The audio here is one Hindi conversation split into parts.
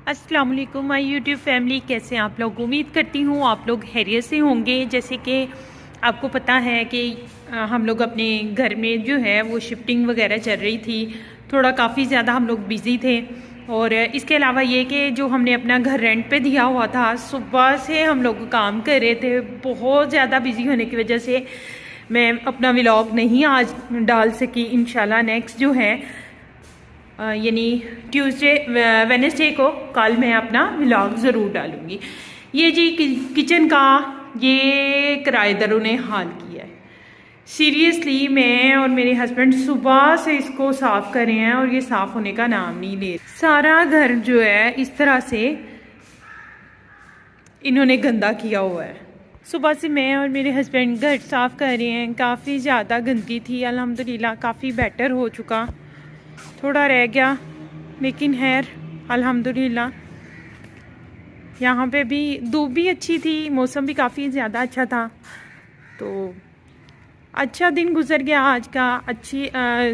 अस्सलाम वालेकुम माय यूट्यूब फैमिली, कैसे हैं आप लोग। उम्मीद करती हूँ आप लोग खैरियत से होंगे। जैसे कि आपको पता है कि हम लोग अपने घर में जो है वो शिफ्टिंग वगैरह चल रही थी, थोड़ा काफ़ी ज़्यादा हम लोग बिज़ी थे। और इसके अलावा ये कि जो हमने अपना घर रेंट पे दिया हुआ था, सुबह से हम लोग काम कर रहे थे। बहुत ज़्यादा बिज़ी होने की वजह से मैं अपना व्लॉग नहीं आज डाल सकी। इंशाल्लाह नेक्स्ट जो है यानी ट्यूसडे वेडनेसडे को कल मैं अपना व्लॉग ज़रूर डालूँगी। ये जी किचन का ये किराएदारों ने हाल किया है। सीरियसली मैं और मेरे हस्बैंड सुबह से इसको साफ़ कर रहे हैं और ये साफ़ होने का नाम नहीं ले। सारा घर जो है इस तरह से इन्होंने गंदा किया हुआ है। सुबह से मैं और मेरे हस्बैंड घर साफ़ कर रहे हैं। काफ़ी ज़्यादा गंदगी थी, अल्हम्दुलिल्लाह काफ़ी बेटर हो चुका, थोड़ा रह गया लेकिन खैर अल्हम्दुलिल्लाह। यहाँ पे भी धूप भी अच्छी थी, मौसम भी काफ़ी ज़्यादा अच्छा था, तो अच्छा दिन गुजर गया आज का। अच्छी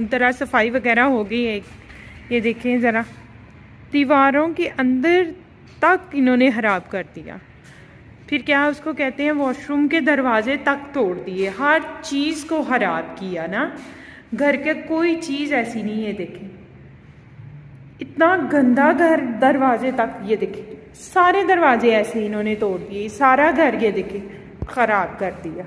तरह सफाई वगैरह हो गई है। ये देखें ज़रा, दीवारों के अंदर तक इन्होंने ख़राब कर दिया। फिर क्या उसको कहते हैं, वॉशरूम के दरवाजे तक तोड़ दिए, हर चीज़ को ख़राब किया ना। घर के कोई चीज़ ऐसी नहीं है। देखें इतना गंदा घर, दरवाजे तक ये देखें सारे दरवाजे ऐसे इन्होंने तोड़ दिए, सारा घर ये देखें ख़राब कर दिया।